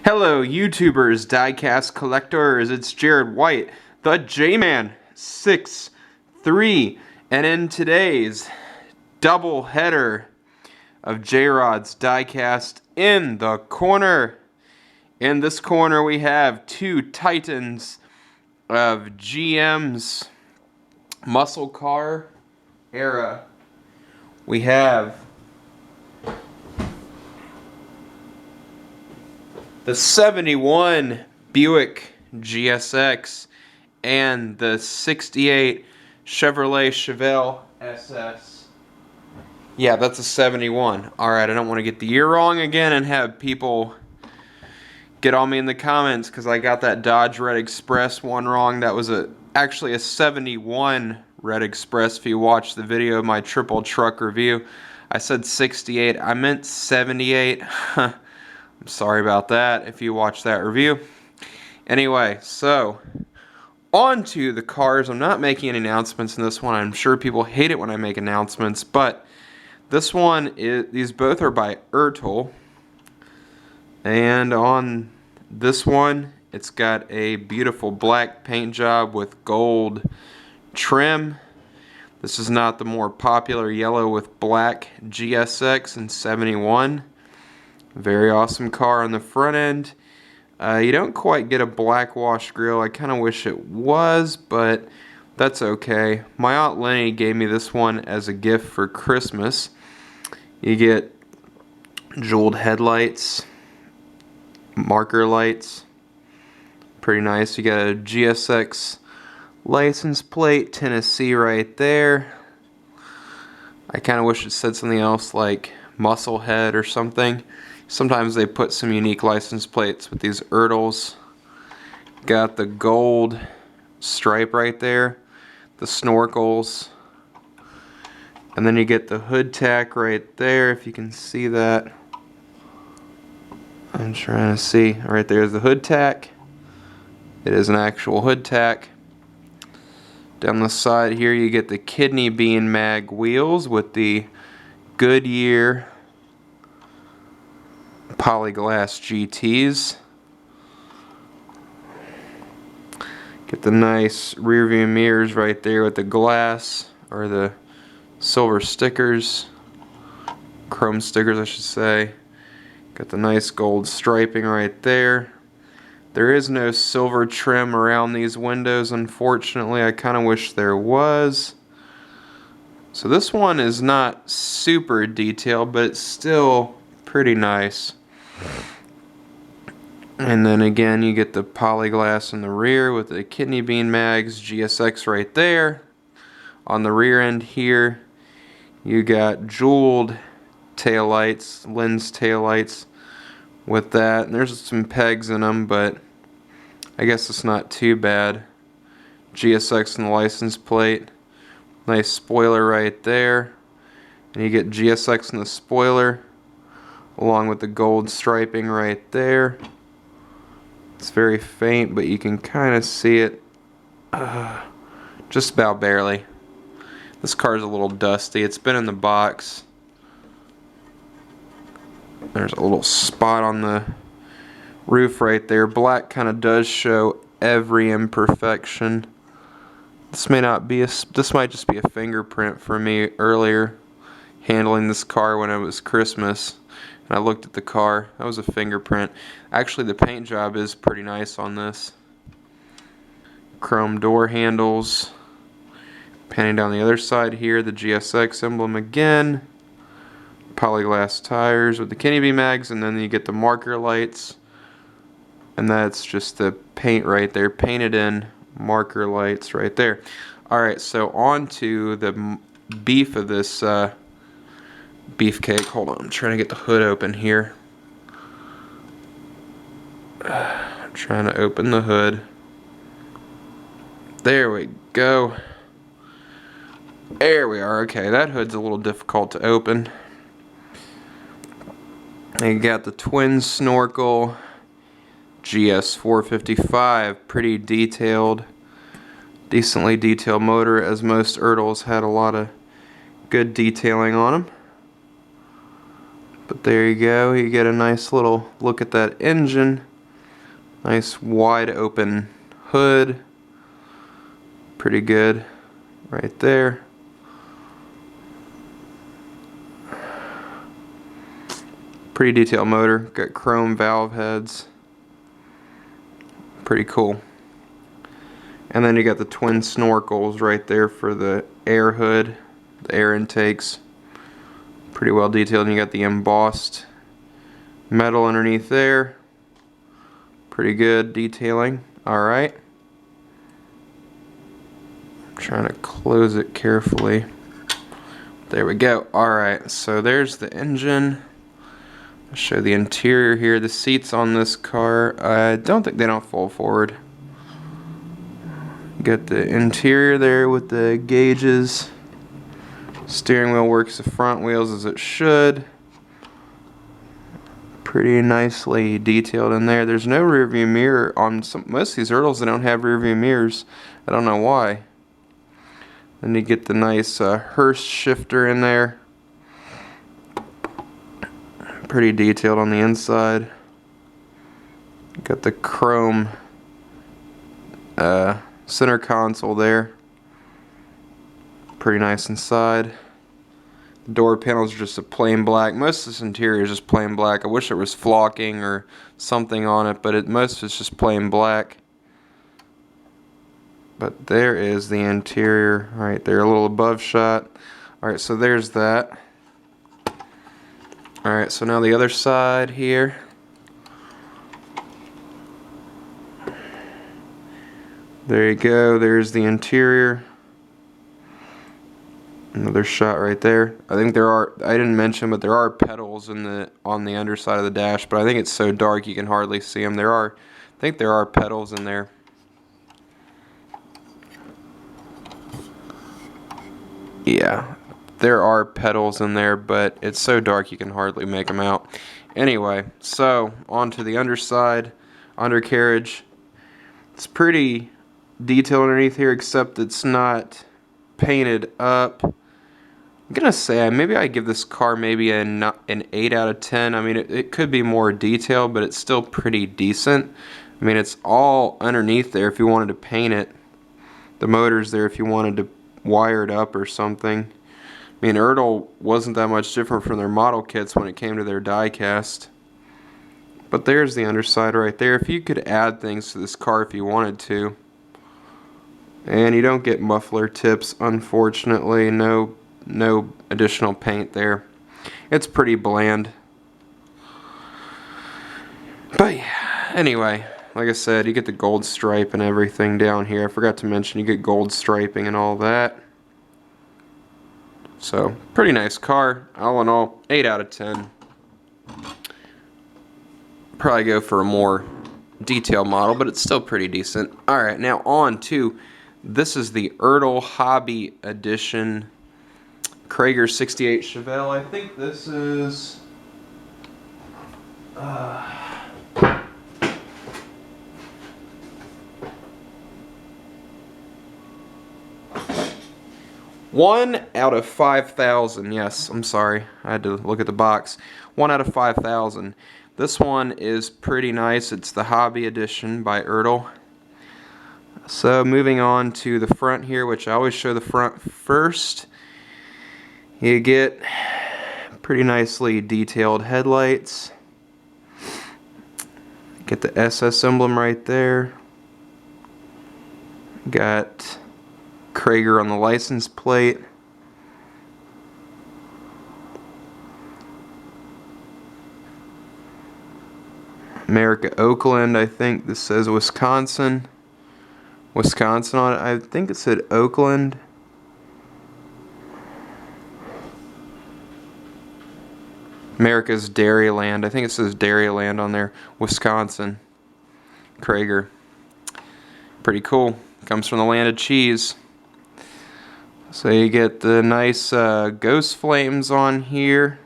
Hello, YouTubers, diecast collectors. It's Jared White, the J-Man 6'3", and in today's double header of J-Rod's diecast in the corner. In this corner, we have two titans of GM's muscle car era. We have the 71 Buick GSX and the 68 Chevrolet Chevelle SS. Yeah, that's a 71. Alright, I don't want to get the year wrong again and have people get on me in the comments because I got that Dodge Red Express one wrong. That was actually a 71 Red Express if you watch the video of my triple truck review. I said 68, I meant 78. I'm sorry about that if you watch that review. Anyway, so on to the cars. I'm not making any announcements in this one. I'm sure people hate it when I make announcements, but this one these both are by Untitled. And on this one, it's got a beautiful black paint job with gold trim. This is not the more popular yellow with black GSX in 71. Very awesome car on the front end. You don't quite get a black wash grille. I kind of wish it was, but that's okay. My Aunt Lenny gave me this one as a gift for Christmas. You get jeweled headlights, marker lights. Pretty nice. You got a GSX license plate, Tennessee right there. I kind of wish it said something else like Musclehead or something. Sometimes they put some unique license plates with these Ertls. Got the gold stripe right there, the snorkels, and then you get the hood tack right there, if you can see that. I'm trying to see. Right there's the hood tack. It is an actual hood tack. Down the side here you get the kidney bean mag wheels with the Goodyear Polyglass GTs. Get the nice rear view mirrors right there with the glass, or the silver stickers, chrome stickers I should say. Got the nice gold striping right there. There is no silver trim around these windows, unfortunately. I kind of wish there was. So this one is not super detailed, but it's still pretty nice. And then again you get the polyglass in the rear with the kidney bean mags, GSX right there. On the rear end here you got jeweled taillights, lens taillights with that. And there's some pegs in them, but I guess it's not too bad. GSX in the license plate. Nice spoiler right there. And you get GSX in the spoiler along with the gold striping right there. It's very faint, but you can kind of see it just about barely. This car is a little dusty. It's been in the box. There's a little spot on the roof right there. Black kind of does show every imperfection. This might just be a fingerprint for me earlier handling this car when it was Christmas. And I looked at the car. That was a fingerprint. Actually, the paint job is pretty nice on this. Chrome door handles. Panning down the other side here, the GSX emblem again. Polyglass tires with the kidney bean mags, and then you get the marker lights. And that's just the paint right there, painted in marker lights right there. Alright, so on to the beef of this beefcake. Hold on, I'm trying to get the hood open here. I'm trying to open the hood. There we go. There we are. Okay, that hood's a little difficult to open. You got the twin snorkel GS 455, pretty detailed, decently detailed motor, as most Ertls had a lot of good detailing on them. But there you go, you get a nice little look at that engine. Nice wide open hood. Pretty good right there. Pretty detailed motor. Got chrome valve heads. Pretty cool. And then you got the twin snorkels right there for the air hood, the air intakes. Pretty well detailed. And you got the embossed metal underneath there. Pretty good detailing. Alright. I'm trying to close it carefully. There we go. Alright, so there's the engine. I'll show the interior here. The seats on this car, I don't think they don't fold forward. Got the interior there with the gauges. Steering wheel works the front wheels as it should. Pretty nicely detailed in there. There's no rear view mirror on most of these Ertls. They don't have rear view mirrors. I don't know why. Then you get the nice Hurst shifter in there. Pretty detailed on the inside. Got the chrome center console there. Pretty nice inside. The door panels are just a plain black. Most of this interior is just plain black. I wish there was flocking or something on it, but most of it's just plain black. But there is the interior right there, a little above shot. Alright, so there's that. Alright, so now the other side here. There you go, there's the interior. Another shot right there. I think there are, I didn't mention, but there are pedals on the underside of the dash, but I think it's so dark you can hardly see them. I think there are pedals in there. Yeah, there are pedals in there, but it's so dark you can hardly make them out. Anyway, so onto the underside, undercarriage. It's pretty detailed underneath here, except it's not painted up. I'm gonna say maybe I give this car maybe an 8 out of 10. I mean, it could be more detailed, but it's still pretty decent. I mean, it's all underneath there if you wanted to paint it. The motor's there if you wanted to wire it up or something. I mean, Ertl wasn't that much different from their model kits when it came to their die cast. But there's the underside right there. If you could add things to this car if you wanted to. And you don't get muffler tips, unfortunately. No additional paint there. It's pretty bland. But yeah, anyway, like I said, you get the gold stripe and everything down here. I forgot to mention you get gold striping and all that. So, pretty nice car. All in all, 8 out of 10. Probably go for a more detailed model, but it's still pretty decent. Alright, now on to, this is the Ertl Hobby Edition Krager 68 Chevelle. I think this is one out of 5,000. Yes, I'm sorry. I had to look at the box. 1 out of 5,000. This one is pretty nice. It's the Hobby Edition by Ertl. So moving on to the front here, which I always show the front first. You get pretty nicely detailed headlights. Get the SS emblem right there. Got Krager on the license plate. America Oakland, I think this says Wisconsin. Wisconsin on it. I think it said Oakland. America's Dairyland. I think it says Dairyland on there. Wisconsin. Krager. Pretty cool. Comes from the land of cheese. So you get the nice ghost flames on here.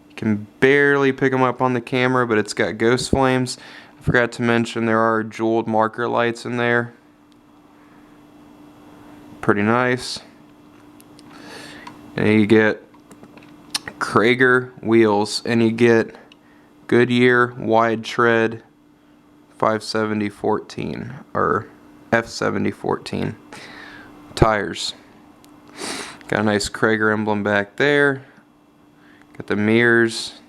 You can barely pick them up on the camera, but it's got ghost flames. I forgot to mention there are jeweled marker lights in there. Pretty nice. And you get Krager wheels, and you get Goodyear wide tread 570/14 or F70/14 tires. Got a nice Krager emblem back there. Got the mirrors.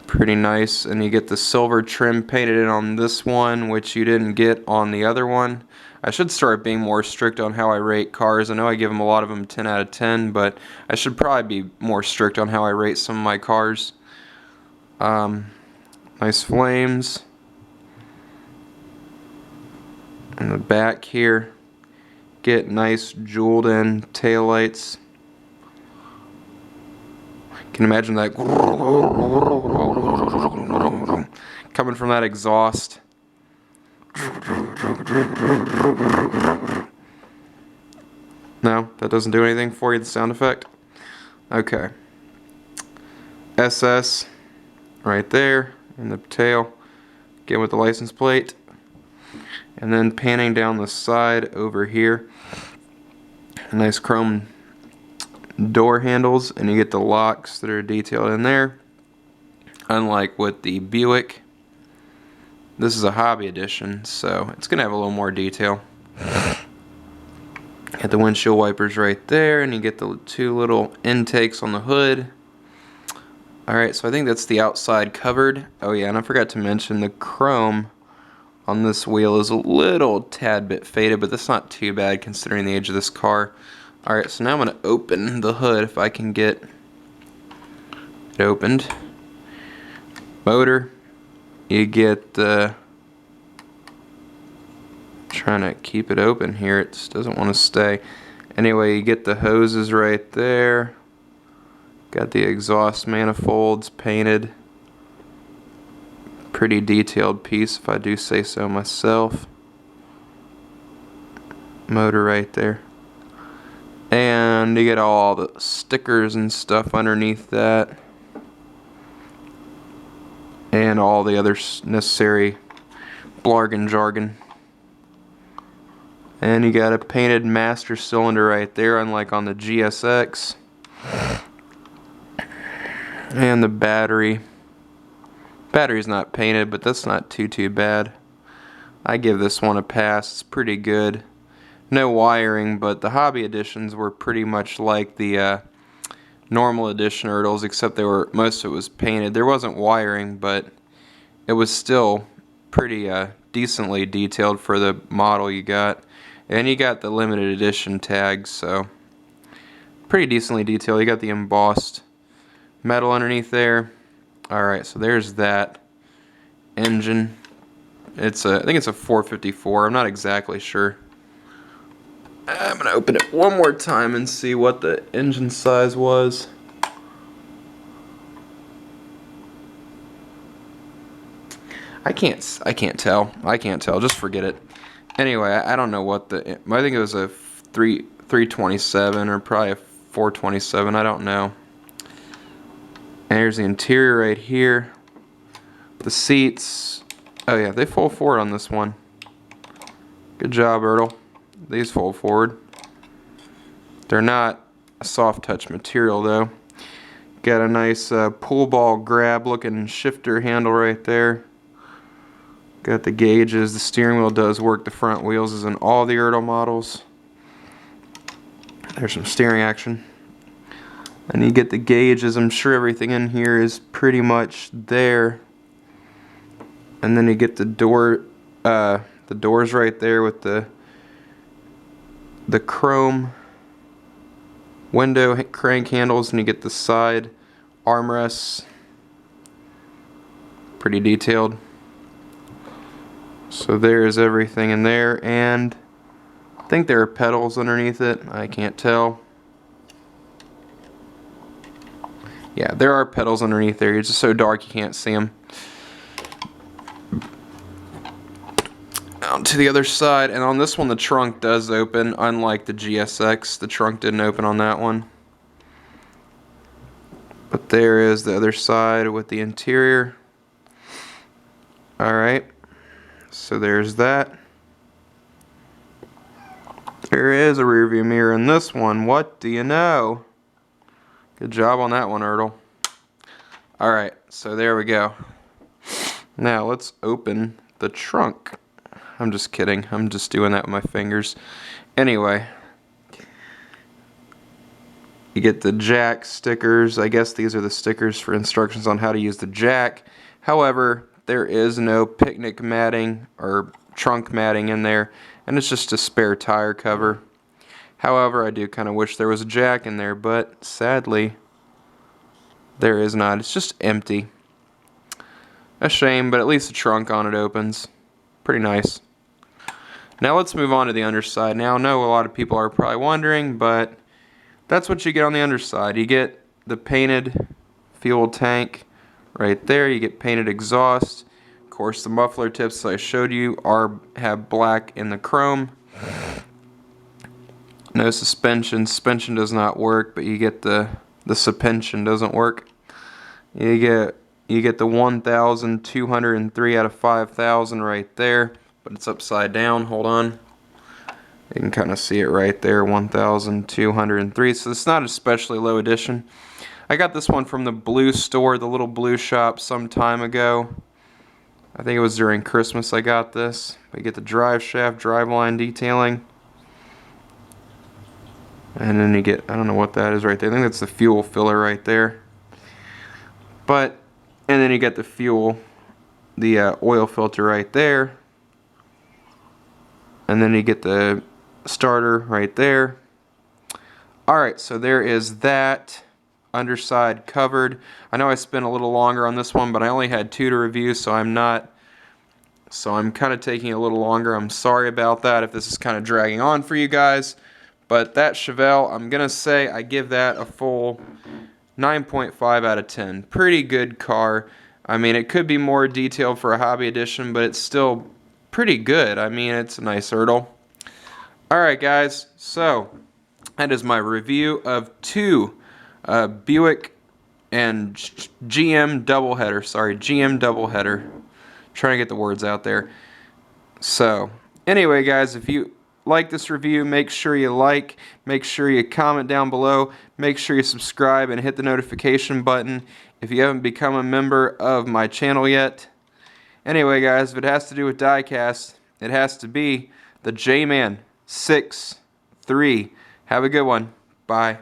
Pretty nice. And you get the silver trim painted in on this one, which you didn't get on the other one. I should start being more strict on how I rate cars. I know I give them a lot of them 10 out of 10, but I should probably be more strict on how I rate some of my cars. Nice flames. In the back here, get nice jeweled in taillights. Can you imagine that coming from that exhaust? No, that doesn't do anything for you, the sound effect? Okay. SS right there in the tail, again with the license plate. And then panning down the side over here, nice chrome door handles, and you get the locks that are detailed in there. Unlike with the Buick, this is a hobby edition, so it's gonna have a little more detail. Got the windshield wipers right there, and you get the two little intakes on the hood. Alright, so I think that's the outside covered. Oh yeah, and I forgot to mention the chrome on this wheel is a little tad bit faded, but that's not too bad considering the age of this car. Alright, so now I'm going to open the hood if I can get it opened. Motor, you get the... trying to keep it open here, it just doesn't want to stay. Anyway, you get the hoses right there. Got the exhaust manifolds painted. Pretty detailed piece, if I do say so myself. Motor right there. And you get all the stickers and stuff underneath that. And all the other necessary blarg jargon. And you got a painted master cylinder right there, unlike on the GSX. And the battery. Battery's not painted, but that's not too bad. I give this one a pass. It's pretty good. No wiring, but the hobby editions were pretty much like the normal edition Ertls, except most of it was painted. There wasn't wiring, but it was still pretty decently detailed for the model you got. And you got the limited edition tags, so pretty decently detailed. You got the embossed metal underneath there. Alright, so there's that engine. I think it's a 454. I'm not exactly sure. I'm going to open it one more time and see what the engine size was. I can't tell. Just forget it. Anyway, I don't know what I think it was a 327 or probably a 427. I don't know. And here's the interior right here. The seats. Oh yeah, they fold forward on this one. Good job, Ertl. These fold forward. They're not a soft touch material though. Got a nice pool ball grab looking shifter handle right there. Got the gauges. The steering wheel does work the front wheels as in all the Ertl models. There's some steering action. And you get the gauges. I'm sure everything in here is pretty much there. And then you get the doors right there with the chrome window crank handles, and you get the side armrests. Pretty detailed. So there's everything in there, and I think there are pedals underneath it. I can't tell. Yeah, there are pedals underneath there. It's just so dark you can't see them. On to the other side, and on this one the trunk does open, unlike the GSX. The trunk didn't open on that one. But there is the other side with the interior. Alright, so there's that. There is a rear view mirror in this one. What do you know? Good job on that one, Ertl. Alright, so there we go. Now let's open the trunk. I'm just kidding. I'm just doing that with my fingers. Anyway, you get the jack stickers. I guess these are the stickers for instructions on how to use the jack. However, there is no picnic matting or trunk matting in there, and it's just a spare tire cover. However, I do kind of wish there was a jack in there, but sadly, there is not. It's just empty. A shame, but at least the trunk on it opens. Pretty nice. Now let's move on to the underside. Now, I know a lot of people are probably wondering, but that's what you get on the underside. You get the painted fuel tank right there. You get painted exhaust. Of course, the muffler tips I showed you have black in the chrome. No suspension. Suspension does not work, but you get the suspension doesn't work. You get the 1,203 out of 5,000 right there, but it's upside down. Hold on. You can kind of see it right there, 1,203. So it's not especially low edition. I got this one from the blue store, the little blue shop, some time ago. I think it was during Christmas I got this. We get the drive shaft, driveline detailing. And then you get, I don't know what that is right there. I think that's the fuel filler right there. And then you get the fuel, the oil filter right there. And then you get the starter right there. Alright, so there is that underside covered. I know I spent a little longer on this one, but I only had 2 to review, so I'm kind of taking a little longer. I'm sorry about that if this is kind of dragging on for you guys. But that Chevelle, I'm going to say I give that a full 9.5 out of 10. Pretty good car. I mean, it could be more detailed for a hobby edition, but it's still pretty good. I mean, it's a nice Ertl. Alright guys, so that is my review of 2 Buick and GM doubleheader. Sorry, GM doubleheader. Trying to get the words out there. So, anyway guys, if you like this review, make sure you like, make sure you comment down below, make sure you subscribe and hit the notification button if you haven't become a member of my channel yet. Anyway guys, if it has to do with diecast, it has to be the J-Man 6-3. Have a good one. Bye.